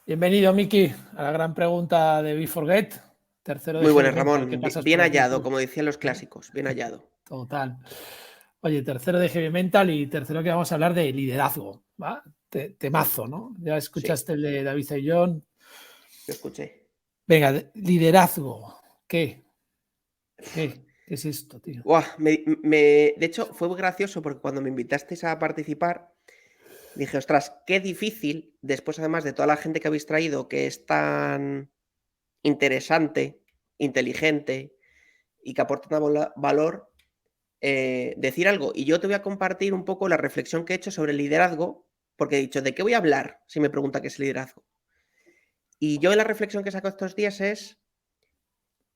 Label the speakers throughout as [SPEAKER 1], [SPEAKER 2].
[SPEAKER 1] Bienvenido, Miki, a la gran pregunta de Forget. Tercero de
[SPEAKER 2] Muy
[SPEAKER 1] Heavy
[SPEAKER 2] buenas,
[SPEAKER 1] Mental. ¿Qué
[SPEAKER 2] Ramón.
[SPEAKER 1] pasas
[SPEAKER 2] Bien
[SPEAKER 1] por aquí
[SPEAKER 2] hallado,
[SPEAKER 1] tú?
[SPEAKER 2] como decían los clásicos. Bien hallado.
[SPEAKER 1] Total. Oye, tercero de Heavy Mental y tercero que vamos a hablar de liderazgo. ¿Va? Temazo, ¿no? Ya
[SPEAKER 2] Sí,
[SPEAKER 1] escuchaste el de David y John.
[SPEAKER 2] lo escuché.
[SPEAKER 1] Venga, liderazgo. ¿Qué? ¿Qué es esto, tío?
[SPEAKER 2] Buah, de hecho, fue muy gracioso porque cuando me invitasteis a participar, dije, ostras, qué difícil, después además de toda la gente que habéis traído, que es tan interesante, inteligente y que aporta valor, decir algo. Y yo te voy a compartir un poco la reflexión que he hecho sobre el liderazgo, porque he dicho, ¿de qué voy a hablar si me pregunta qué es liderazgo? Y yo la reflexión que saco estos días es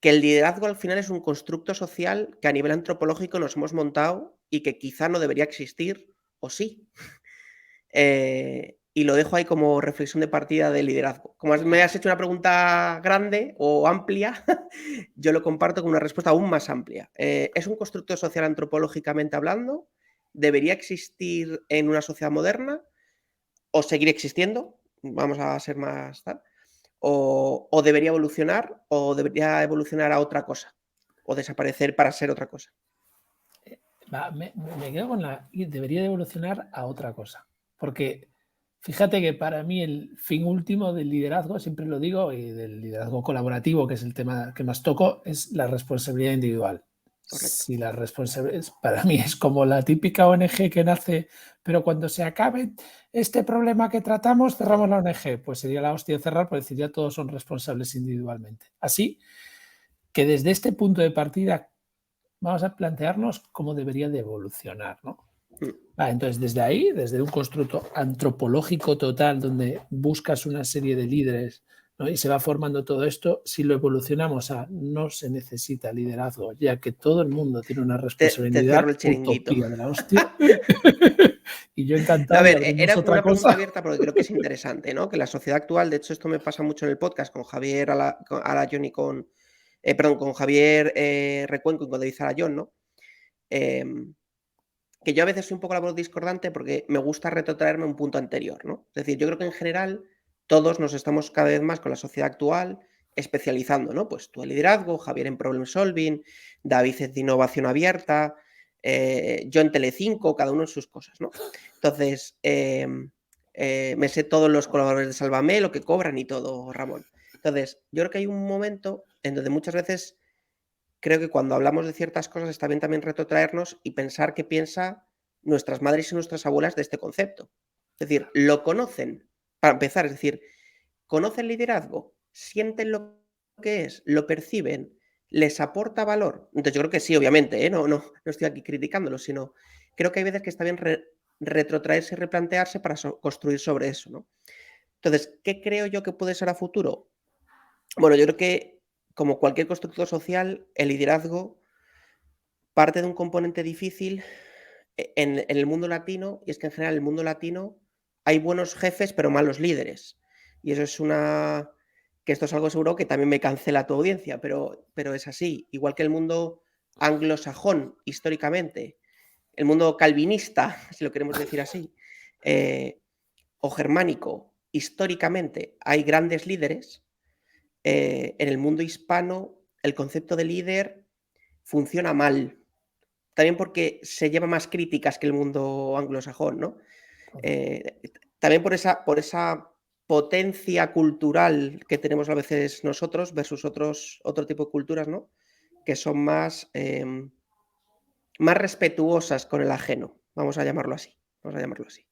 [SPEAKER 2] que el liderazgo al final es un constructo social que a nivel antropológico nos hemos montado y que quizá no debería existir, o sí. Y lo dejo ahí como reflexión de partida de liderazgo. Como me has hecho una pregunta grande o amplia, yo lo comparto con una respuesta aún más amplia. ¿Es un constructo social antropológicamente hablando? ¿Debería existir en una sociedad moderna? ¿O seguir existiendo? Vamos a ser más tal. O debería evolucionar, o debería evolucionar a otra cosa, o desaparecer para ser otra cosa.
[SPEAKER 1] Me quedo con debería de evolucionar a otra cosa. Porque fíjate que para mí el fin último del liderazgo, siempre lo digo, y del liderazgo colaborativo, que es el tema que más toco, es la responsabilidad individual.
[SPEAKER 2] Correcto.
[SPEAKER 1] Si la responsabilidad para mí es como la típica ONG que nace, pero cuando se acabe este problema que tratamos, cerramos la ONG. Pues sería la hostia cerrar, porque decir ya todos son responsables individualmente. Así que desde este punto de partida vamos a plantearnos cómo debería de evolucionar, ¿no?
[SPEAKER 2] Mm.
[SPEAKER 1] Entonces, desde ahí, desde un constructo antropológico total, donde buscas una serie de líderes, ¿no? Y se va formando todo esto, si lo evolucionamos a no se necesita liderazgo, ya que todo el mundo tiene una
[SPEAKER 2] Te cierro
[SPEAKER 1] responsabilidad,
[SPEAKER 2] el chiringuito.
[SPEAKER 1] utopía de la hostia. Y yo
[SPEAKER 2] No, a
[SPEAKER 1] encantado y
[SPEAKER 2] ver,
[SPEAKER 1] abrimos
[SPEAKER 2] era como
[SPEAKER 1] otra
[SPEAKER 2] una pregunta
[SPEAKER 1] cosa.
[SPEAKER 2] abierta porque creo que es interesante, ¿no? Que la sociedad actual, de hecho, esto me pasa mucho en el podcast con Javier Arayón y perdón, con Javier Recuenco y con David Arayón, ¿no? Em, que yo a veces soy un poco la voz discordante porque me gusta retrotraerme a un punto anterior, ¿no? Es decir, yo creo que en general todos nos estamos cada vez más con la sociedad actual especializando, ¿no? Pues tú en liderazgo, Javier en problem solving, David en innovación abierta, yo en Telecinco, cada uno en sus cosas, ¿no? Entonces, me sé todos los colaboradores de Sálvame, lo que cobran y todo, Ramón. Entonces, yo creo que hay un momento en donde muchas veces creo que cuando hablamos de ciertas cosas está bien también retrotraernos y pensar qué piensa nuestras madres y nuestras abuelas de este concepto. Es decir, ¿lo conocen? Para empezar, es decir, ¿conocen liderazgo? ¿Sienten lo que es? ¿Lo perciben? ¿Les aporta valor? Entonces yo creo que sí, obviamente, ¿eh? No estoy aquí criticándolo, sino creo que hay veces que está bien retrotraerse y replantearse para construir sobre eso, ¿no? Entonces, ¿qué creo yo que puede ser a futuro? Bueno, yo creo que como cualquier constructo social, el liderazgo parte de un componente difícil en el mundo latino, y es que en general en el mundo latino hay buenos jefes, pero malos líderes. Y eso es que esto es algo seguro que también me cancela tu audiencia, pero es así. Igual que el mundo anglosajón, históricamente, el mundo calvinista, si lo queremos decir así, eh, o germánico, históricamente hay grandes líderes, en el mundo hispano el concepto de líder funciona mal. También porque se lleva más críticas que el mundo anglosajón, ¿no? Eh, también por esa potencia cultural que tenemos a veces nosotros versus otro tipo de culturas, ¿no? Que son más respetuosas con el ajeno, vamos a llamarlo así, vamos a llamarlo así.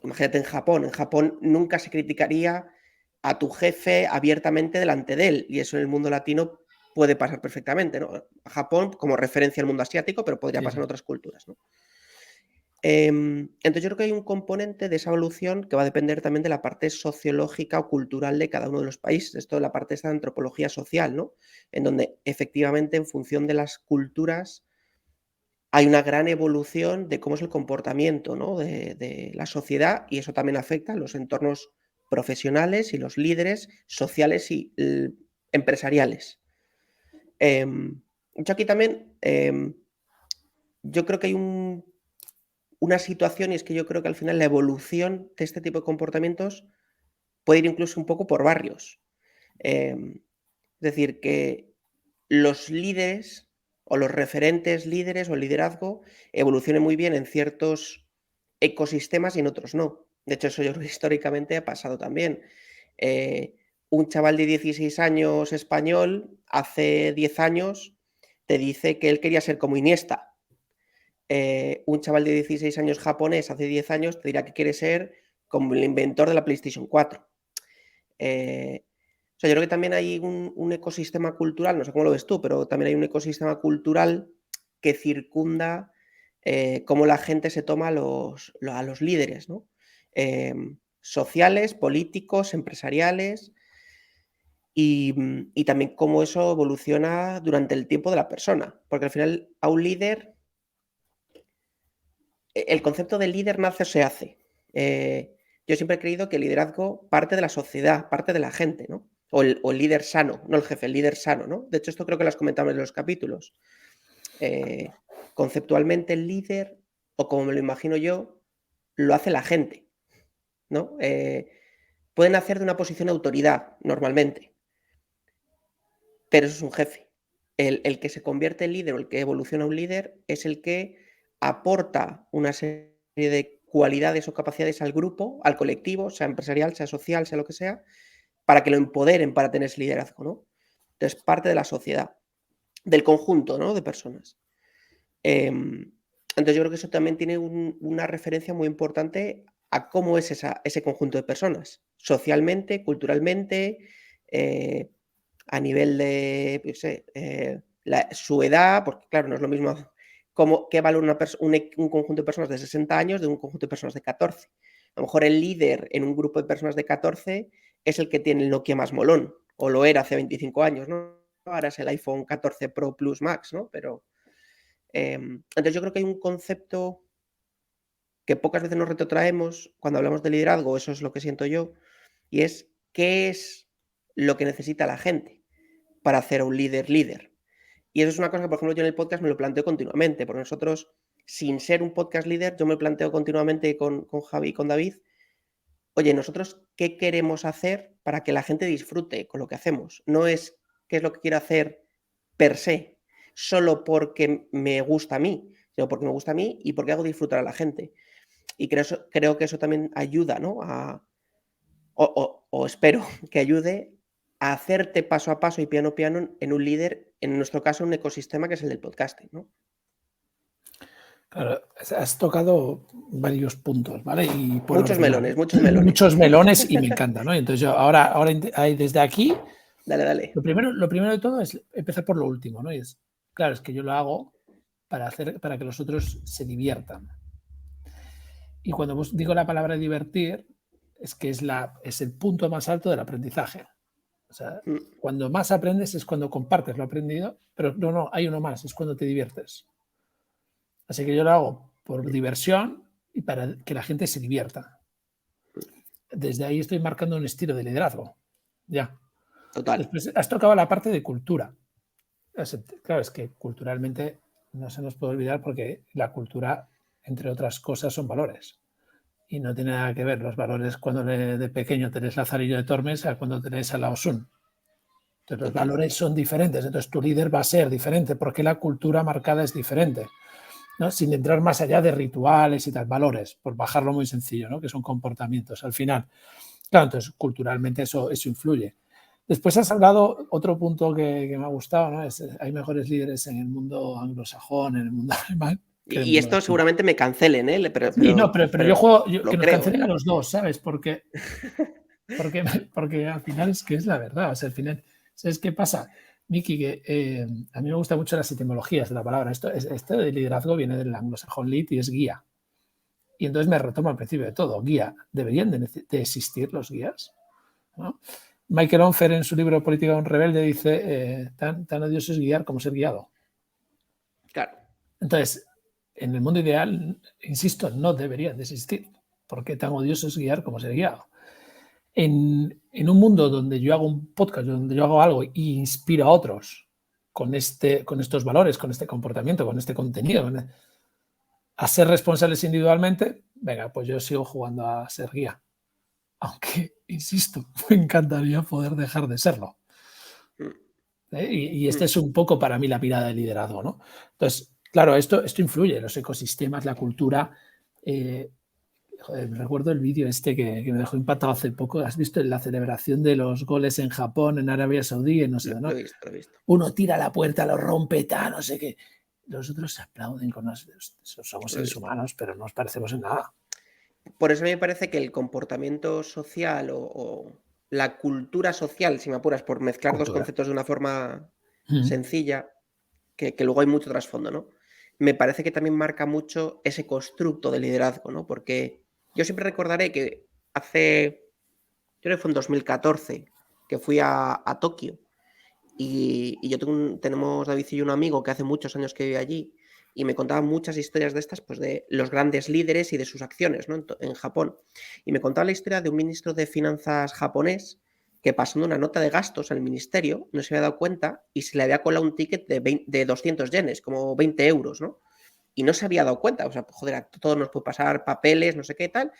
[SPEAKER 2] Imagínate en Japón nunca se criticaría a tu jefe abiertamente delante de él, y eso en el mundo latino puede pasar perfectamente, ¿no? Japón como referencia al mundo asiático, pero podría pasar en
[SPEAKER 1] Sí.
[SPEAKER 2] otras culturas, ¿no? Entonces yo creo que hay un componente de esa evolución que va a depender también de la parte sociológica o cultural de cada uno de los países, esto de la parte de esta antropología social, ¿no? En donde efectivamente en función de las culturas hay una gran evolución de cómo es el comportamiento, ¿no? de la sociedad, y eso también afecta a los entornos profesionales y los líderes sociales y empresariales. Yo aquí también, yo creo que hay una situación, y es que yo creo que al final la evolución de este tipo de comportamientos puede ir incluso un poco por barrios. Es decir, que los líderes o los referentes líderes o el liderazgo evolucionen muy bien en ciertos ecosistemas y en otros no. De hecho, eso yo creo que históricamente ha pasado también. Un chaval de 16 años español, hace 10 años, te dice que él quería ser como Iniesta. Un chaval de 16 años japonés, hace 10 años, te dirá que quiere ser como el inventor de la PlayStation 4. O sea, yo creo que también hay un ecosistema cultural, no sé cómo lo ves tú, pero también hay un ecosistema cultural que circunda cómo la gente se toma a los líderes, ¿no? Sociales, políticos, empresariales y también cómo eso evoluciona durante el tiempo de la persona. Porque al final a un líder, el concepto de líder nace o se hace. Yo siempre he creído que el liderazgo parte de la sociedad, parte de la gente, ¿no? O el líder sano, no el jefe, el líder sano, ¿no? De hecho, esto creo que lo has comentado en los capítulos. Conceptualmente el líder, o como me lo imagino yo, lo hace la gente, ¿no? Pueden hacer de una posición de autoridad, normalmente, pero eso es un jefe. El que se convierte en líder o el que evoluciona a un líder es el que aporta una serie de cualidades o capacidades al grupo, al colectivo, sea empresarial, sea social, sea lo que sea, para que lo empoderen para tener ese liderazgo, ¿no? Entonces, parte de la sociedad, del conjunto, ¿no? De personas. Entonces, yo creo que eso también tiene una referencia muy importante a cómo es ese conjunto de personas, socialmente, culturalmente, a nivel de, yo sé, su edad, porque claro, no es lo mismo qué valora un conjunto de personas de 60 años de un conjunto de personas de 14. A lo mejor el líder en un grupo de personas de 14 es el que tiene el Nokia más molón, o lo era hace 25 años, ¿no? Ahora es el iPhone 14 Pro Plus Max, ¿no? Pero, entonces yo creo que hay un concepto que pocas veces nos retrotraemos cuando hablamos de liderazgo, eso es lo que siento yo, y es qué es lo que necesita la gente para hacer a un líder líder. Y eso es una cosa que, por ejemplo, yo en el podcast me lo planteo continuamente, porque nosotros, sin ser un podcast líder, yo me planteo continuamente con Javi y con David, oye, nosotros, ¿qué queremos hacer para que la gente disfrute con lo que hacemos? No es qué es lo que quiero hacer per se, solo porque me gusta a mí, sino porque me gusta a mí y porque hago disfrutar a la gente. Y creo que eso también ayuda, ¿no? O espero que ayude a hacerte paso a paso y piano a piano en un líder, en nuestro caso, un ecosistema que es el del podcasting, ¿no?
[SPEAKER 1] Claro, has tocado varios puntos, ¿vale? Y por
[SPEAKER 2] Muchos
[SPEAKER 1] ordenar.
[SPEAKER 2] melones, muchos melones.
[SPEAKER 1] Muchos melones y me encanta, ¿no? Entonces yo ahora desde aquí,
[SPEAKER 2] Dale.
[SPEAKER 1] lo primero de todo es empezar por lo último, ¿no? Y es, claro, es que yo lo hago para que los otros se diviertan. Y cuando digo la palabra divertir, es que es el punto más alto del aprendizaje. O sea, cuando más aprendes es cuando compartes lo aprendido, pero no, hay uno más, es cuando te diviertes. Así que yo lo hago por diversión y para que la gente se divierta. Desde ahí estoy marcando un estilo de liderazgo. Ya.
[SPEAKER 2] Total.
[SPEAKER 1] Después has tocado la parte de cultura. Claro, es que culturalmente no se nos puede olvidar porque la cultura, entre otras cosas, son valores. Y no tiene nada que ver los valores cuando de pequeño tenés Lazarillo de Tormes a cuando tenés a Lao Tzu. Entonces, los valores son diferentes. Entonces, tu líder va a ser diferente porque la cultura marcada es diferente, ¿no? Sin entrar más allá de rituales y tal, valores, por bajarlo muy sencillo, ¿no? Que son comportamientos al final. Claro, entonces, culturalmente eso influye. Después has hablado, otro punto que me ha gustado, ¿no? Hay mejores líderes en el mundo anglosajón, en el mundo alemán.
[SPEAKER 2] Y esto seguramente me cancelen, ¿eh? Pero
[SPEAKER 1] yo juego, que nos
[SPEAKER 2] creo,
[SPEAKER 1] cancelen a los dos, ¿sabes? Porque al final es que es la verdad. O sea, al final, ¿sabes qué pasa, Miki? Que a mí me gustan mucho las etimologías de la palabra. Esto de liderazgo viene del anglosajón lead y es guía. Y entonces me retomo al principio de todo, guía. ¿Deberían de existir los guías? ¿No? Michael Onfer en su libro Política de un rebelde dice tan odioso es guiar como ser guiado.
[SPEAKER 2] Claro.
[SPEAKER 1] Entonces, en el mundo ideal, insisto, no deberían de existir. ¿Por qué tan odioso es guiar como ser guiado? En un mundo donde yo hago un podcast, donde yo hago algo y inspiro a otros con estos valores, con este comportamiento, con este contenido, a ser responsables individualmente, venga, pues yo sigo jugando a ser guía. Aunque insisto, me encantaría poder dejar de serlo.
[SPEAKER 2] Mm,
[SPEAKER 1] Y esta
[SPEAKER 2] mm,
[SPEAKER 1] es un poco para mí la mirada de liderazgo, ¿no? Entonces, claro, esto influye en los ecosistemas, la cultura. Joder, me recuerdo el vídeo este que me dejó impactado hace poco. ¿Has visto la celebración de los goles en Japón, en Arabia Saudí, en no sé,
[SPEAKER 2] lo
[SPEAKER 1] ¿no?
[SPEAKER 2] he visto, lo he visto.
[SPEAKER 1] Uno tira la puerta, lo rompe, tal, no sé qué. Los otros se aplauden con somos
[SPEAKER 2] Lo he
[SPEAKER 1] seres
[SPEAKER 2] visto.
[SPEAKER 1] humanos, pero no nos parecemos en nada.
[SPEAKER 2] Por eso a mí me parece que el comportamiento social o la cultura social, si me apuras, por mezclar 2
[SPEAKER 1] Cultura.
[SPEAKER 2] conceptos de una forma
[SPEAKER 1] Mm,
[SPEAKER 2] sencilla, que luego hay mucho trasfondo, ¿no? Me parece que también marca mucho ese constructo de liderazgo, ¿no? Porque yo siempre recordaré que hace, yo creo que fue en 2014, que fui a Tokio. Y yo tenemos David y yo un amigo que hace muchos años que vive allí y me contaba muchas historias de estas, pues de los grandes líderes y de sus acciones, ¿no? En Japón. Y me contaba la historia de un ministro de finanzas japonés que pasando una nota de gastos al ministerio no se había dado cuenta y se le había colado un ticket de 200 yenes, como 20 euros, ¿no? Y no se había dado cuenta. O sea, joder, a todos nos puede pasar papeles, no sé qué tal.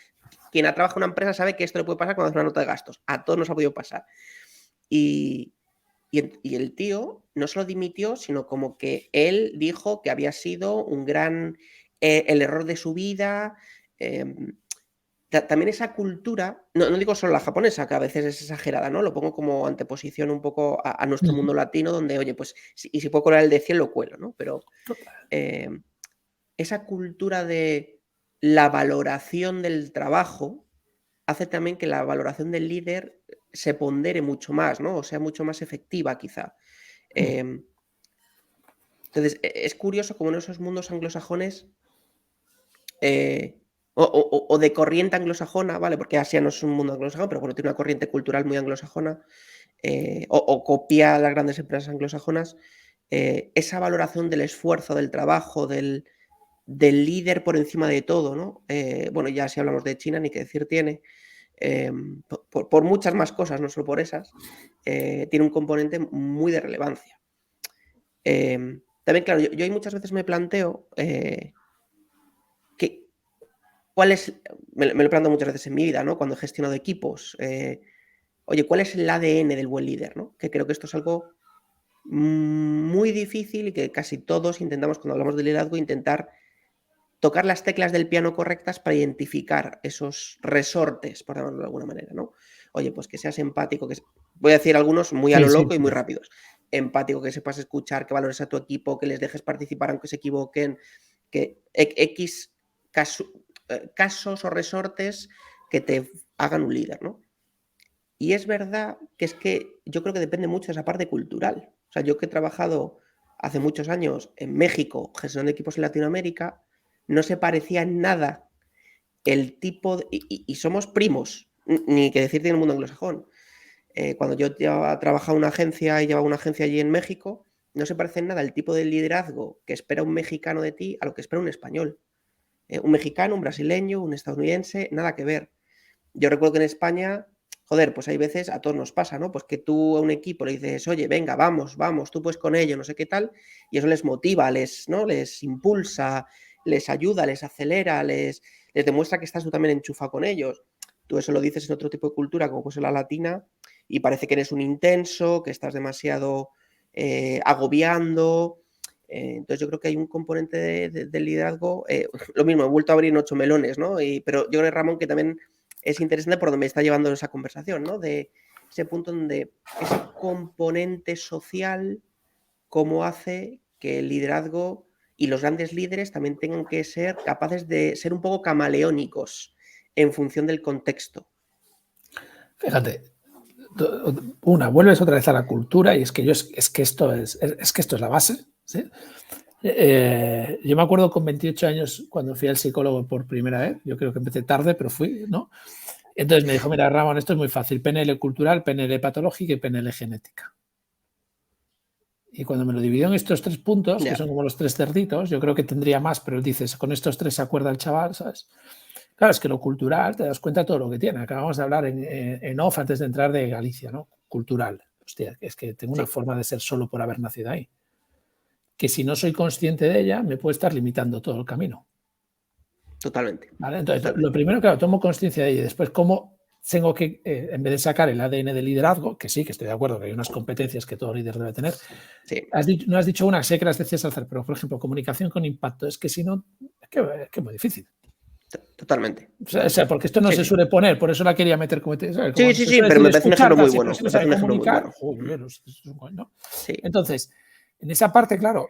[SPEAKER 2] Quien ha trabajado en una empresa sabe que esto le puede pasar cuando hace una nota de gastos. A todos nos ha podido pasar. Y, y el tío no solo dimitió, sino como que él dijo que había sido un gran, el error de su vida. em, También esa cultura, no digo solo la japonesa, que a veces es exagerada, ¿no? Lo pongo como anteposición un poco a nuestro
[SPEAKER 1] mm,
[SPEAKER 2] mundo latino, donde, oye, pues, y si puedo colar el de 100, lo cuelo, ¿no? Pero
[SPEAKER 1] total.
[SPEAKER 2] em, esa cultura de la valoración del trabajo hace también que la valoración del líder se pondere mucho más, ¿no? O sea mucho más efectiva, quizá.
[SPEAKER 1] Mm,
[SPEAKER 2] Em, entonces, es curioso como en esos mundos anglosajones, o de corriente anglosajona, ¿vale? Porque Asia no es un mundo anglosajón, pero bueno, tiene una corriente cultural muy anglosajona, o copia a las grandes empresas anglosajonas, esa valoración del esfuerzo, del trabajo, del líder por encima de todo, ¿no? Bueno, ya si hablamos de China, ni qué decir tiene, por muchas más cosas, no solo por esas, tiene un componente muy de relevancia. También, claro, yo ahí muchas veces me planteo que, cuál es, me lo he planteado muchas veces en mi vida, ¿no? Cuando he gestionado equipos, oye, ¿cuál es el ADN del buen líder, ¿no? Que creo que esto es algo muy difícil y que casi todos intentamos, cuando hablamos de liderazgo, intentar tocar las teclas del piano correctas para identificar esos resortes, por llamarlo de alguna manera, ¿no? Oye, pues que seas empático, voy a decir algunos muy a
[SPEAKER 1] sí,
[SPEAKER 2] lo
[SPEAKER 1] sí,
[SPEAKER 2] loco y muy rápidos. Empático, que sepas escuchar, que valores a tu equipo, que les dejes participar aunque se equivoquen, que X casos o resortes que te hagan un líder, ¿no? Y es verdad que es que yo creo que depende mucho de esa parte cultural. O sea, yo que he trabajado hace muchos años en México gestionando equipos en Latinoamérica, no se parecía en nada el tipo y somos primos, ni que decirte en el mundo anglosajón. Cuando yo ya trabajaba en una agencia y llevaba una agencia allí en México, no se parece en nada el tipo de liderazgo que espera un mexicano de ti a lo que espera un español. Un mexicano, un brasileño, un estadounidense, nada que ver. Yo recuerdo que en España, joder, pues hay veces, a todos nos pasa, ¿no? Pues que tú a un equipo le dices: "Oye, venga, vamos, vamos, tú puedes con ello", no sé qué tal, y eso les motiva, ¿no? Les impulsa, les ayuda, les acelera, les demuestra que estás tú también enchufado con ellos. Tú eso lo dices en otro tipo de cultura, como puede ser la latina, y parece que eres un intenso, que estás demasiado, agobiando. Entonces yo creo que hay un componente del liderazgo, lo mismo, he vuelto a abrir 8 melones, ¿no? Pero yo creo, Ramón, que también es interesante por donde me está llevando esa conversación, ¿no? De ese punto donde ese componente social, cómo hace que el liderazgo y los grandes líderes también tengan que ser capaces de ser un poco camaleónicos en función del contexto.
[SPEAKER 1] fíjate, vuelves otra vez a la cultura y es que es que esto es la base, ¿sí? Yo me acuerdo con 28 años cuando fui al psicólogo por primera vez, yo creo que empecé tarde, pero fui, ¿no? Entonces me dijo: "Mira, Ramón, esto es muy fácil, PNL cultural, PNL patológica y PNL genética". Y cuando me lo dividió en estos 3 puntos, que
[SPEAKER 2] Ya,
[SPEAKER 1] son como los 3 cerditos, yo creo que tendría más, pero él dice: "Con estos 3 se acuerda el chaval", ¿sabes? Claro, es que lo cultural, te das cuenta de todo lo que tiene. Acabamos de hablar en off antes de entrar de Galicia, ¿no? Cultural. Hostia, es que tengo una
[SPEAKER 2] sí,
[SPEAKER 1] forma de ser solo por haber nacido ahí, que si no soy consciente de ella, me puede estar limitando todo el camino,
[SPEAKER 2] totalmente,
[SPEAKER 1] ¿vale? Entonces, lo
[SPEAKER 2] totalmente.
[SPEAKER 1] primero, claro, tomo conciencia de ello y después, ¿cómo? tengo que, en vez de sacar el ADN de liderazgo, que sí, que estoy de acuerdo que hay unas competencias que todo líder debe tener,
[SPEAKER 2] Sí,
[SPEAKER 1] no has dicho una, sé que las decías hacer, pero por ejemplo, comunicación con impacto, es que si no, es que es muy difícil.
[SPEAKER 2] totalmente.
[SPEAKER 1] O sea, porque esto no
[SPEAKER 2] Sí,
[SPEAKER 1] se
[SPEAKER 2] sí.
[SPEAKER 1] suele poner, por eso la quería meter como, ¿sabes?
[SPEAKER 2] Sí,
[SPEAKER 1] Como
[SPEAKER 2] sí,
[SPEAKER 1] se
[SPEAKER 2] sí,
[SPEAKER 1] suele
[SPEAKER 2] pero
[SPEAKER 1] decir
[SPEAKER 2] me parece un
[SPEAKER 1] escuchar,
[SPEAKER 2] ejemplo muy
[SPEAKER 1] casi, pero
[SPEAKER 2] bueno.
[SPEAKER 1] si
[SPEAKER 2] Me
[SPEAKER 1] no sabe
[SPEAKER 2] parece un ejemplo muy
[SPEAKER 1] comunicar,
[SPEAKER 2] bueno.
[SPEAKER 1] joder, ¿no?
[SPEAKER 2] Sí,
[SPEAKER 1] Entonces, en esa parte, claro,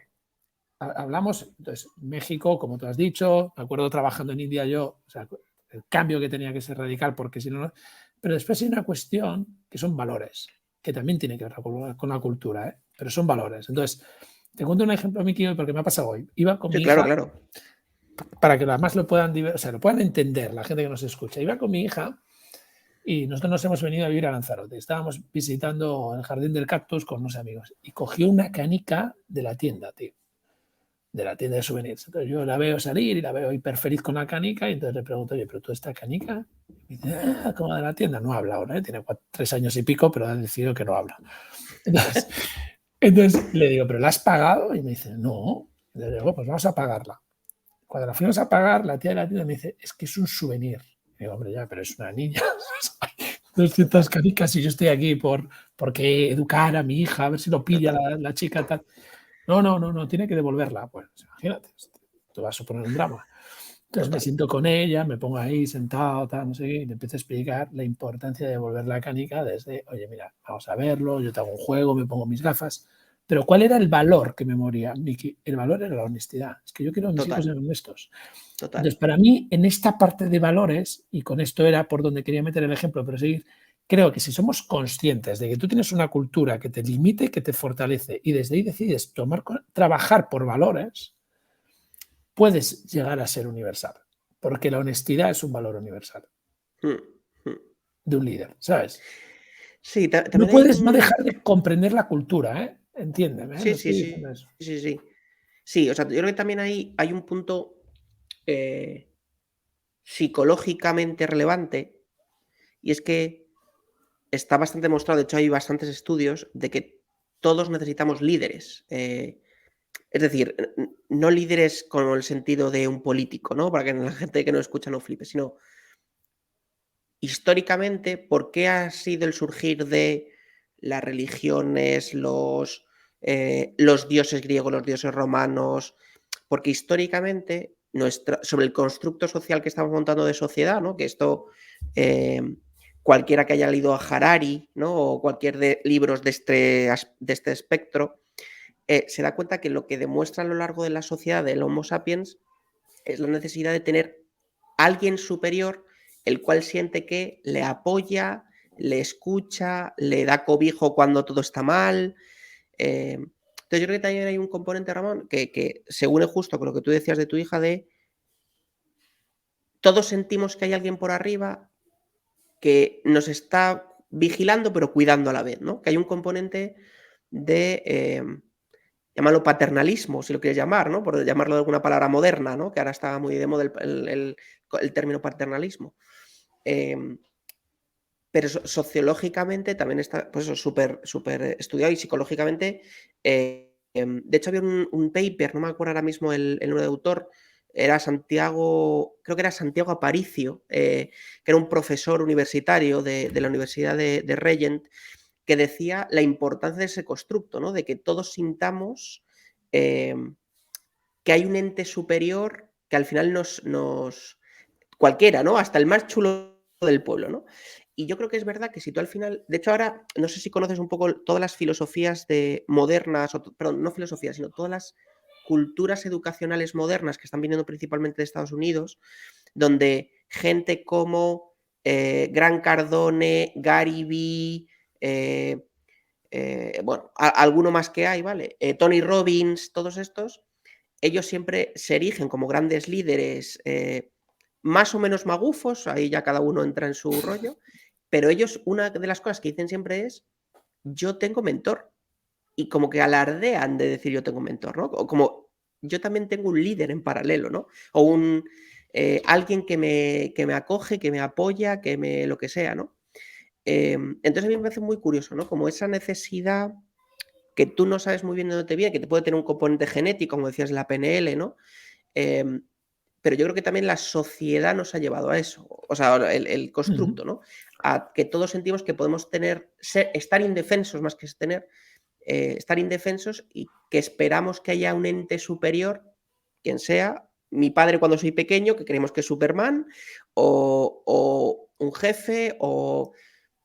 [SPEAKER 1] hablamos, entonces, México, como tú has dicho, me acuerdo trabajando en India yo, o sea, el cambio que tenía que ser radical, porque si no, pero después hay una cuestión que son valores, que también tiene que ver con la cultura, ¿eh? Pero son valores. Entonces, te cuento un ejemplo, Miki, porque me ha pasado hoy. Iba con
[SPEAKER 2] sí,
[SPEAKER 1] mi
[SPEAKER 2] claro,
[SPEAKER 1] hija,
[SPEAKER 2] claro.
[SPEAKER 1] para que además lo puedan, o sea, lo puedan entender la gente que nos escucha. Iba con mi hija y nosotros nos hemos venido a vivir a Lanzarote. Estábamos visitando el Jardín del Cactus con unos amigos y cogió una canica de la tienda, tío, de la tienda de souvenirs. Entonces yo la veo salir y la veo hiper feliz con la canica y entonces le pregunto, oye, pero tú esta canica, y dice, ¿cómo de la tienda? No habla ahora, ¿eh? Tiene 3 años y pico, pero ha decidido que no habla. Entonces le digo, ¿pero la has pagado? Y me dice, no. Y le digo, pues vamos a pagarla. Cuando la fuimos a pagar, la tía de la tienda me dice, es que es un souvenir. Y digo, hombre, ya, pero es una niña. 200
[SPEAKER 2] Total.
[SPEAKER 1] canicas y yo estoy aquí porque educar a mi hija, a ver si lo pilla
[SPEAKER 2] Total.
[SPEAKER 1] la chica tal. No, tiene que devolverla. Pues imagínate, esto va a suponer un drama. Entonces me
[SPEAKER 2] Total.
[SPEAKER 1] siento con ella, me pongo ahí sentado, tal, no sé qué, y le empiezo a explicar la importancia de devolver la canica desde, oye, mira, vamos a verlo, yo te hago un juego, me pongo mis gafas. Pero ¿cuál era el valor que me moría, Miki? El valor era la honestidad. Es que yo quiero que mis hijos
[SPEAKER 2] Total.
[SPEAKER 1] sean honestos.
[SPEAKER 2] Total.
[SPEAKER 1] Entonces, para mí, en esta parte de valores, y con esto era por donde quería meter el ejemplo, pero seguir, creo que si somos conscientes de que tú tienes una cultura que te limite, que te fortalece, y desde ahí decides trabajar por valores, puedes llegar a ser universal. Porque la honestidad es un valor universal
[SPEAKER 2] Mm, mm.
[SPEAKER 1] de un líder, ¿sabes?
[SPEAKER 2] Sí,
[SPEAKER 1] No
[SPEAKER 2] también hay
[SPEAKER 1] puedes no
[SPEAKER 2] un...
[SPEAKER 1] dejar de comprender la cultura, ¿eh? Entiéndeme, ¿eh?
[SPEAKER 2] Sí,
[SPEAKER 1] No
[SPEAKER 2] sí,
[SPEAKER 1] estoy diciendo
[SPEAKER 2] sí.
[SPEAKER 1] eso.
[SPEAKER 2] Sí, sí, sí. Sí, o sea, yo creo que también hay un punto psicológicamente relevante, y es que está bastante demostrado, de hecho hay bastantes estudios de que todos necesitamos líderes. Es decir, no líderes con el sentido de un político, ¿no? Para que la gente que no escucha no flipe, sino históricamente, ¿por qué ha sido el surgir de las religiones, los dioses griegos, los dioses romanos? Porque históricamente, sobre el constructo social que estamos montando de sociedad, ¿no? Que esto, eh, cualquiera que haya leído a Harari, ¿no? O cualquier libros de este espectro, se da cuenta que lo que demuestra a lo largo de la sociedad del Homo sapiens es la necesidad de tener alguien superior, el cual siente que le apoya, le escucha, le da cobijo cuando todo está mal. Entonces yo creo que también hay un componente, Ramón, que se une justo con lo que tú decías de tu hija, de todos sentimos que hay alguien por arriba que nos está vigilando, pero cuidando a la vez, ¿no? Que hay un componente de, llámalo paternalismo, si lo quieres llamar, ¿no? Por llamarlo de alguna palabra moderna, ¿no? Que ahora está muy de moda el término paternalismo. Em, pero sociológicamente también está, pues eso, súper estudiado, y psicológicamente, de hecho había un paper, no me acuerdo ahora mismo el nombre de autor, era Santiago, creo que era Santiago Aparicio, que era un profesor universitario de la Universidad de Regent, que decía la importancia de ese constructo, ¿no? De que todos sintamos, que hay un ente superior que al final cualquiera, ¿no? Hasta el más chulo del pueblo, ¿no? Y yo creo que es verdad que si tú al final, de hecho ahora, no sé si conoces un poco todas las filosofías modernas, perdón, no filosofías, sino todas las culturas educacionales modernas que están viniendo principalmente de Estados Unidos, donde gente como Grant Cardone, Gary Vee, bueno, alguno más que hay, ¿vale? Tony Robbins, todos estos, ellos siempre se erigen como grandes líderes, más o menos magufos, ahí ya cada uno entra en su rollo, pero ellos, una de las cosas que dicen siempre es: "Yo tengo mentor", y como que alardean de decir: "Yo tengo mentor", ¿no? O como: "Yo también tengo un líder en paralelo", ¿no? O alguien que me acoge, que me apoya, que me lo que sea, ¿no? Entonces a mí me parece muy curioso, ¿no? Como esa necesidad que tú no sabes muy bien de dónde te viene, que te puede tener un componente genético, como decías, la PNL, ¿no? Em, pero yo creo que también la sociedad nos ha llevado a eso, o sea, el constructo, ¿no? A que todos sentimos que podemos estar indefensos más que estar indefensos y que esperamos que haya un ente superior, quien sea, mi padre cuando soy pequeño, que creemos que es Superman, o un jefe, o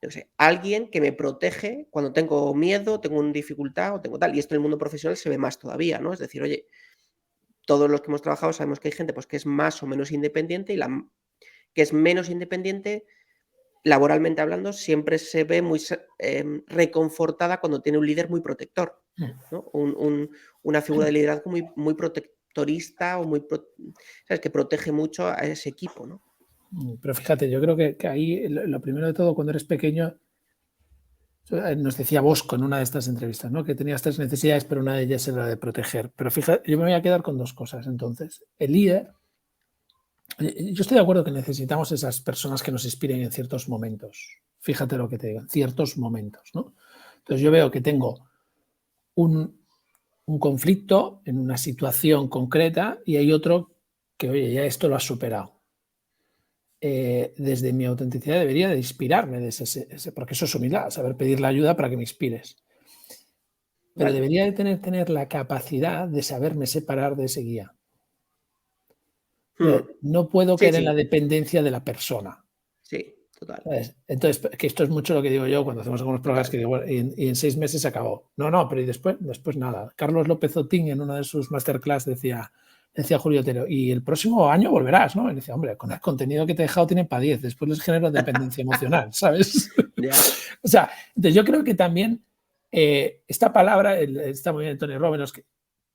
[SPEAKER 2] yo qué sé, alguien que me protege cuando tengo miedo, tengo una dificultad o tengo tal. Y esto en el mundo profesional se ve más todavía, ¿no? Es decir, oye, todos los que hemos trabajado sabemos que hay gente pues, que es más o menos independiente y la que es menos independiente, laboralmente hablando, siempre se ve muy reconfortada cuando tiene un líder muy protector, ¿no? Una figura de liderazgo muy protectorista o ¿sabes? Que protege mucho a ese equipo, ¿no?
[SPEAKER 1] Pero fíjate, yo creo que ahí lo primero de todo, cuando eres pequeño, nos decía Bosco en una de estas entrevistas, ¿no? Que tenías 3 necesidades, pero una de ellas era la de proteger. Pero fíjate, yo me voy a quedar con 2 cosas. Entonces, el líder, yo estoy de acuerdo que necesitamos esas personas que nos inspiren en ciertos momentos. Fíjate lo que te digo, en ciertos momentos, ¿no? Entonces yo veo que tengo un conflicto en una situación concreta y hay otro que, oye, ya esto lo has superado. Desde mi autenticidad debería de inspirarme, porque eso es humildad, saber pedir la ayuda para que me inspires. Pero
[SPEAKER 2] Vale.
[SPEAKER 1] debería de tener la capacidad de saberme separar de ese guía. No puedo
[SPEAKER 2] Sí,
[SPEAKER 1] caer en la
[SPEAKER 2] sí.
[SPEAKER 1] dependencia de la persona.
[SPEAKER 2] Sí, total.
[SPEAKER 1] ¿Sabes? Entonces, que esto es mucho lo que digo yo cuando hacemos algunos programas que digo, bueno, y en 6 meses se acabó. No, pero y después nada. Carlos López Otín en una de sus masterclass decía Julio Otero, y el próximo año volverás, ¿no? Y decía, hombre, con el contenido que te he dejado tienen para 10, después les genero dependencia emocional, ¿sabes?
[SPEAKER 2] Ya.
[SPEAKER 1] O sea, entonces yo creo que también esta palabra, está muy bien Tony Robbins,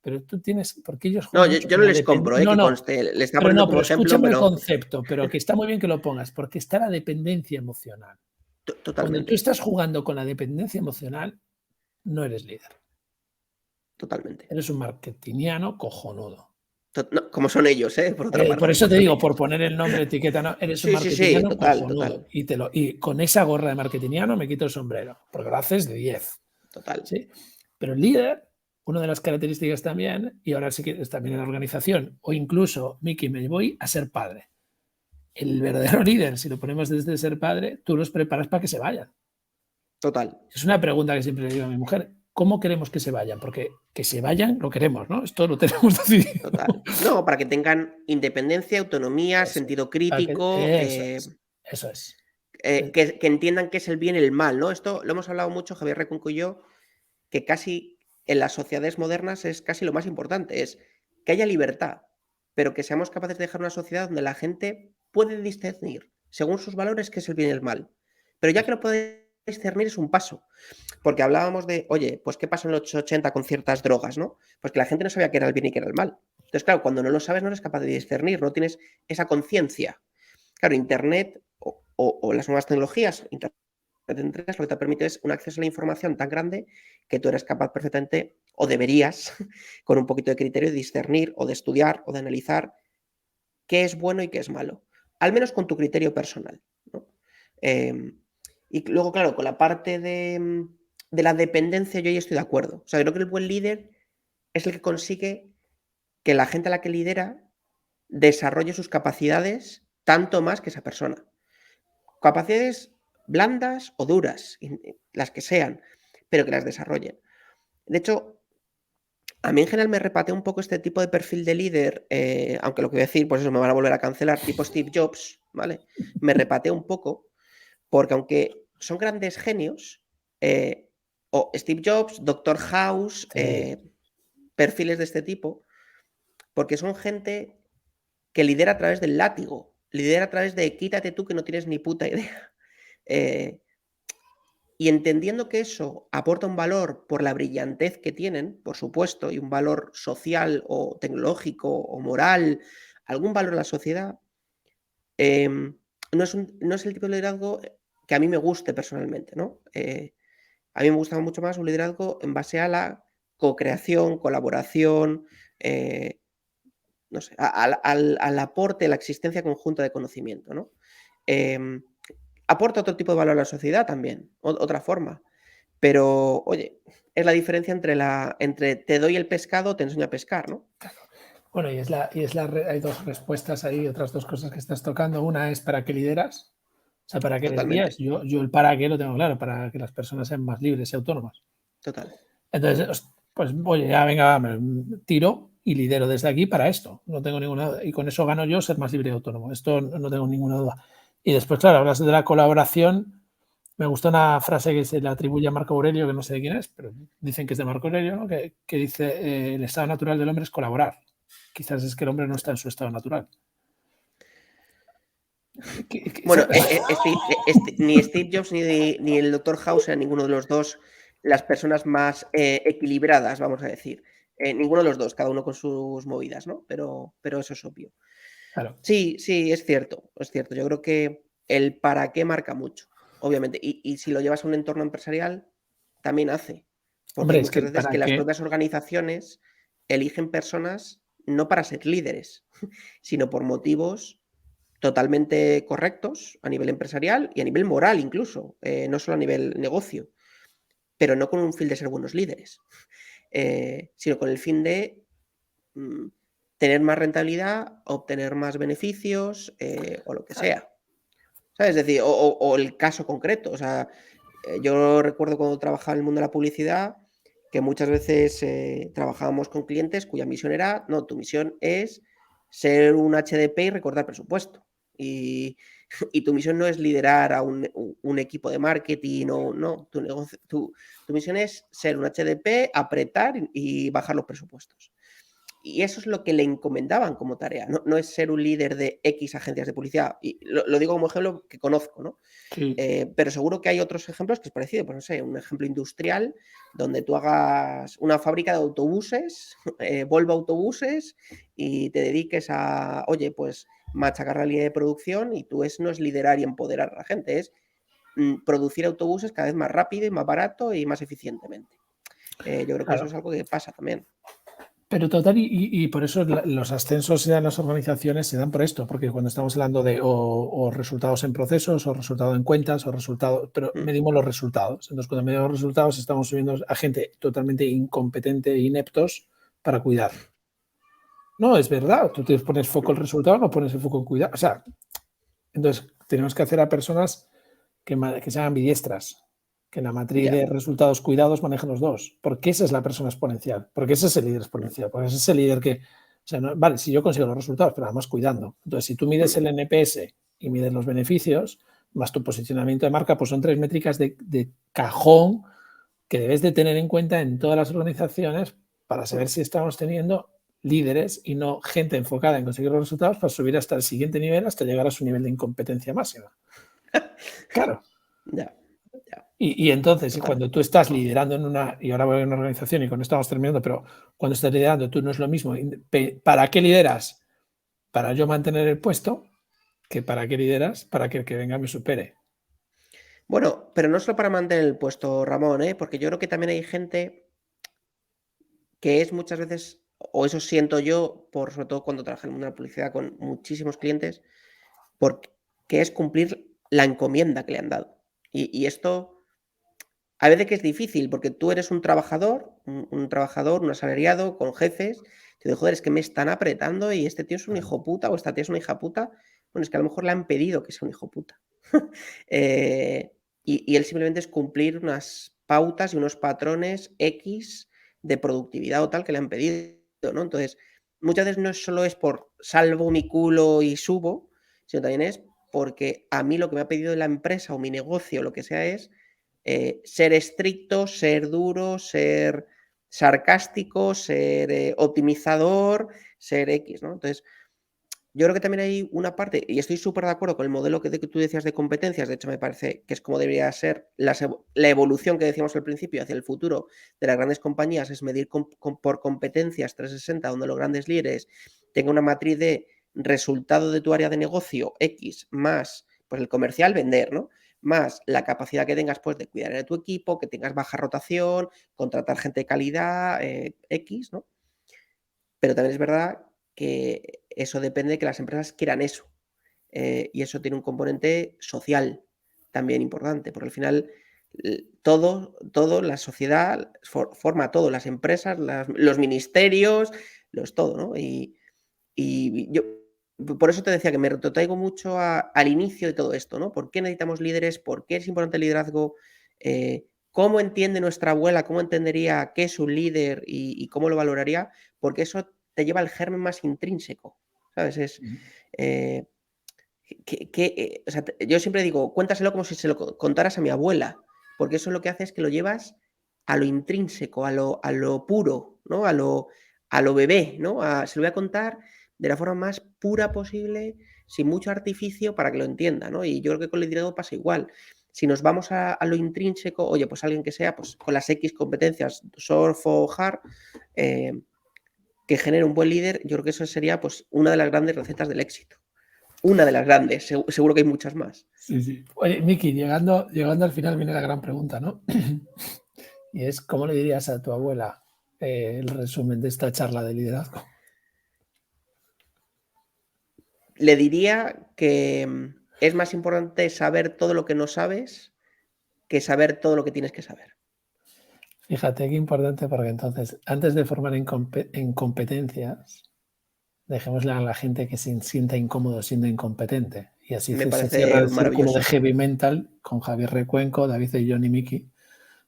[SPEAKER 1] pero tú tienes, porque ellos
[SPEAKER 2] No,
[SPEAKER 1] juegan mucho
[SPEAKER 2] yo
[SPEAKER 1] con
[SPEAKER 2] no
[SPEAKER 1] la
[SPEAKER 2] les compro,
[SPEAKER 1] dependencia.
[SPEAKER 2] que
[SPEAKER 1] No,
[SPEAKER 2] conste. Le estaba poniendo como ejemplo,
[SPEAKER 1] escúchame el
[SPEAKER 2] pero
[SPEAKER 1] concepto, pero que está muy bien que lo pongas, porque está la dependencia emocional. Cuando tú
[SPEAKER 2] totalmente.
[SPEAKER 1] estás jugando con la dependencia emocional, no eres líder.
[SPEAKER 2] Totalmente.
[SPEAKER 1] Eres un marketingiano cojonudo.
[SPEAKER 2] No, como son ellos, por otra
[SPEAKER 1] Por
[SPEAKER 2] parte,
[SPEAKER 1] eso
[SPEAKER 2] como
[SPEAKER 1] te
[SPEAKER 2] son
[SPEAKER 1] digo, por
[SPEAKER 2] ellos.
[SPEAKER 1] poner el nombre, etiqueta, no, eres un
[SPEAKER 2] Sí, sí, sí,
[SPEAKER 1] marketingiano
[SPEAKER 2] total,
[SPEAKER 1] cojonudo.
[SPEAKER 2] total.
[SPEAKER 1] Y con esa gorra de marketingiano me quito el sombrero, porque lo haces de 10.
[SPEAKER 2] Total.
[SPEAKER 1] ¿Sí? Pero el líder, una de las características también, y ahora sí que es también en la organización, o incluso, Miki, me voy a ser padre. El verdadero líder, si lo ponemos desde ser padre, tú los preparas para que se vayan.
[SPEAKER 2] Total.
[SPEAKER 1] Es una pregunta que siempre le digo a mi mujer. ¿Cómo queremos que se vayan? Porque que se vayan lo queremos, ¿no? Esto lo tenemos decidido.
[SPEAKER 2] Total. No, para que tengan independencia, autonomía,
[SPEAKER 1] Eso,
[SPEAKER 2] sentido crítico,
[SPEAKER 1] eso es.
[SPEAKER 2] que entiendan qué es el bien y el mal, ¿no? Esto lo hemos hablado mucho, Javier Recunco y yo, que casi en las sociedades modernas es casi lo más importante, es que haya libertad, pero que seamos capaces de dejar una sociedad donde la gente puede discernir, según sus valores, qué es el bien y el mal. Pero ya que lo puede discernir es un paso. Porque hablábamos de, oye, pues qué pasó en los 80 con ciertas drogas, ¿no? Pues que la gente no sabía qué era el bien y qué era el mal. Entonces, claro, cuando no lo sabes, no eres capaz de discernir, no tienes esa conciencia. Claro, Internet o las nuevas tecnologías, Internet lo que te permite es un acceso a la información tan grande que tú eres capaz perfectamente, o deberías, con un poquito de criterio, de discernir o de estudiar o de analizar qué es bueno y qué es malo. Al menos con tu criterio personal, ¿no? Y luego, claro, con la parte de la dependencia, yo ahí estoy de acuerdo. O sea, creo que el buen líder es el que consigue que la gente a la que lidera desarrolle sus capacidades tanto más que esa persona. Capacidades blandas o duras, las que sean, pero que las desarrollen. De hecho, a mí en general me repatea un poco este tipo de perfil de líder, aunque lo que voy a decir, pues eso me van a volver a cancelar, tipo Steve Jobs, ¿vale? Me repatea un poco, porque aunque son grandes genios, o Steve Jobs, Doctor House,
[SPEAKER 1] Sí.
[SPEAKER 2] perfiles de este tipo, porque son gente que lidera a través del látigo, lidera a través de quítate tú que no tienes ni puta idea. Y entendiendo que eso aporta un valor por la brillantez que tienen, por supuesto, y un valor social o tecnológico o moral, algún valor a la sociedad, no es el tipo de liderazgo que a mí me guste personalmente, ¿no? A mí me gusta mucho más un liderazgo en base a la co-creación, colaboración, no sé, al aporte, a la existencia conjunta de conocimiento, ¿no? Aporta otro tipo de valor a la sociedad también, otra forma. Pero, oye, es la diferencia entre te doy el pescado, te enseño a pescar, ¿no?
[SPEAKER 1] Bueno, hay dos respuestas ahí, otras dos cosas que estás tocando. Una es ¿para qué lideras? O sea, ¿para qué les guías?
[SPEAKER 2] Totalmente.
[SPEAKER 1] Yo el para qué lo tengo claro, para que las personas sean más libres y autónomas.
[SPEAKER 2] Total.
[SPEAKER 1] Entonces, pues oye, ya venga, me tiro y lidero desde aquí para esto. No tengo ninguna duda. Y con eso gano yo ser más libre y autónomo. Esto no tengo ninguna duda. Y después, claro, hablas de la colaboración. Me gusta una frase que se le atribuye a Marco Aurelio, que no sé de quién es, pero dicen que es de Marco Aurelio, ¿no? que dice el estado natural del hombre es colaborar. Quizás es que el hombre no está en su estado natural.
[SPEAKER 2] Bueno, ni Steve Jobs ni el Dr. House eran ninguno de los dos las personas más equilibradas, vamos a decir. Ninguno de los dos, cada uno con sus movidas, ¿no? Pero eso es obvio.
[SPEAKER 1] Claro.
[SPEAKER 2] Sí, es cierto, es cierto. Yo creo que el para qué marca mucho, obviamente. Y si lo llevas a un entorno empresarial, también hace. Porque
[SPEAKER 1] Hombre,
[SPEAKER 2] hay
[SPEAKER 1] es que
[SPEAKER 2] muchas
[SPEAKER 1] el
[SPEAKER 2] veces
[SPEAKER 1] para
[SPEAKER 2] que las
[SPEAKER 1] qué.
[SPEAKER 2] propias organizaciones eligen personas no para ser líderes, sino por motivos totalmente correctos a nivel empresarial y a nivel moral incluso, no solo a nivel negocio, pero no con un fin de ser buenos líderes, sino con el fin de tener más rentabilidad, obtener más beneficios o lo que sea. ¿Sabes? Es decir, o el caso concreto. O sea, yo recuerdo cuando trabajaba en el mundo de la publicidad que muchas veces trabajábamos con clientes cuya misión era, no, tu misión es ser un HDP y recordar presupuesto. Y, y tu misión no es liderar a un equipo de marketing, no, tu misión es ser un HDP, apretar y bajar los presupuestos. Y eso es lo que le encomendaban como tarea, no es ser un líder de X agencias de publicidad. Y lo digo como ejemplo que conozco, ¿no?
[SPEAKER 1] Sí.
[SPEAKER 2] Pero seguro que hay otros ejemplos que es parecido. Pues no sé, un ejemplo industrial donde tú hagas una fábrica de autobuses, Volvo Autobuses, y te dediques a, oye, pues machacar la línea de producción y tú no es liderar y empoderar a la gente, es producir autobuses cada vez más rápido y más barato y más eficientemente. Yo creo que eso
[SPEAKER 1] Claro.
[SPEAKER 2] es algo que pasa también.
[SPEAKER 1] Pero total, y por eso los ascensos en las organizaciones se dan por esto, porque cuando estamos hablando de o resultados en procesos, o resultados en cuentas, o resultados, pero medimos los resultados. Entonces, cuando medimos los resultados, estamos subiendo a gente totalmente incompetente e ineptos para cuidar. No, es verdad, tú te pones foco en el resultado, no pones el foco en cuidar. O sea, entonces tenemos que hacer a personas que sean ambidiestras, que en la matriz
[SPEAKER 2] Ya.
[SPEAKER 1] de resultados cuidados manejen los dos, porque esa es la persona exponencial, porque ese es el líder exponencial, porque ese es el líder que, o sea, no, vale, si yo consigo los resultados, pero además cuidando. Entonces, si tú mides el NPS y mides los beneficios, más tu posicionamiento de marca, pues son 3 métricas de cajón que debes de tener en cuenta en todas las organizaciones para saber si estamos teniendo líderes y no gente enfocada en conseguir los resultados para subir hasta el siguiente nivel, hasta llegar a su nivel de incompetencia máxima. Claro.
[SPEAKER 2] Ya.
[SPEAKER 1] Y entonces,
[SPEAKER 2] Total.
[SPEAKER 1] cuando tú estás liderando en una, y ahora voy a una organización y con esto estamos terminando, pero cuando estás liderando tú no es lo mismo. ¿Para qué lideras? Para yo mantener el puesto, que para qué lideras, para que el que venga me supere.
[SPEAKER 2] Bueno, pero no solo para mantener el puesto, Ramón, porque yo creo que también hay gente que es muchas veces, o eso siento yo, sobre todo cuando trabajé en el mundo de la publicidad con muchísimos clientes, porque es cumplir la encomienda que le han dado. Y esto a veces que es difícil, porque tú eres un trabajador, un asalariado con jefes, te digo, joder, es que me están apretando y este tío es un hijo puta o esta tía es una hija puta. Bueno, es que a lo mejor le han pedido que sea un hijo puta. Y él simplemente es cumplir unas pautas y unos patrones X de productividad o tal que le han pedido, ¿no? Entonces, muchas veces no solo es por salvo mi culo y subo, sino también es porque a mí lo que me ha pedido la empresa o mi negocio o lo que sea es ser estricto, ser duro, ser sarcástico, ser optimizador, ser X, ¿no? Entonces, yo creo que también hay una parte, y estoy súper de acuerdo con el modelo que tú decías de competencias, de hecho me parece que es como debería ser la evolución que decíamos al principio hacia el futuro de las grandes compañías, es medir por competencias 360, donde los grandes líderes tengan una matriz de resultado de tu área de negocio X más pues el comercial, vender, ¿no? Más la capacidad que tengas pues de cuidar de tu equipo, que tengas baja rotación, contratar gente de calidad, X, ¿no? Pero también es verdad que eso depende de que las empresas quieran eso. Y eso tiene un componente social también importante, porque al final todo, la sociedad forma todo, las empresas, los ministerios, todo, ¿no? Y Y yo por eso te decía que me retrotraigo mucho al inicio de todo esto, ¿no? ¿Por qué necesitamos líderes? ¿Por qué es importante el liderazgo? ¿Cómo entiende nuestra abuela? ¿Cómo entendería qué es un líder y cómo lo valoraría? Porque eso te lleva al germen más intrínseco, ¿sabes? Es, eh, o sea, yo siempre digo, cuéntaselo como si se lo contaras a mi abuela, porque eso lo que hace es que lo llevas a lo intrínseco, a lo puro, ¿no? A lo bebé, ¿no? Se lo voy a contar de la forma más pura posible, sin mucho artificio, para que lo entienda, ¿no? Y yo creo que con el liderazgo pasa igual. Si nos vamos a lo intrínseco, oye, pues alguien que sea, pues con las X competencias, soft o hard, que genere un buen líder, yo creo que eso sería pues una de las grandes recetas del éxito. Una de las grandes, seguro que hay muchas más.
[SPEAKER 1] Sí, sí. Oye, Miki, llegando al final viene la gran pregunta, ¿no? Y es, ¿cómo le dirías a tu abuela el resumen de esta charla de liderazgo?
[SPEAKER 2] Le diría que es más importante saber todo lo que no sabes que saber todo lo que tienes que saber.
[SPEAKER 1] Fíjate qué importante, porque entonces, antes de formar en competencias, dejémosle a la gente que se sienta incómodo siendo incompetente. Y así
[SPEAKER 2] Me
[SPEAKER 1] se cierra
[SPEAKER 2] parece
[SPEAKER 1] el círculo de
[SPEAKER 2] maravilloso.
[SPEAKER 1] heavy mental con Javier Recuenco, David y John y Miki,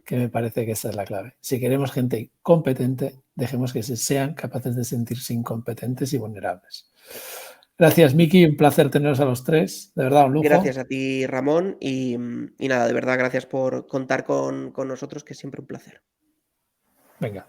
[SPEAKER 1] que me parece que esa es la clave. Si queremos gente competente, dejemos que sean capaces de sentirse incompetentes y vulnerables. Gracias, Miki. Un placer teneros a los tres. De verdad, un lujo.
[SPEAKER 2] Gracias a ti, Ramón. Y nada, de verdad, gracias por contar con nosotros, que es siempre un placer.
[SPEAKER 1] Venga.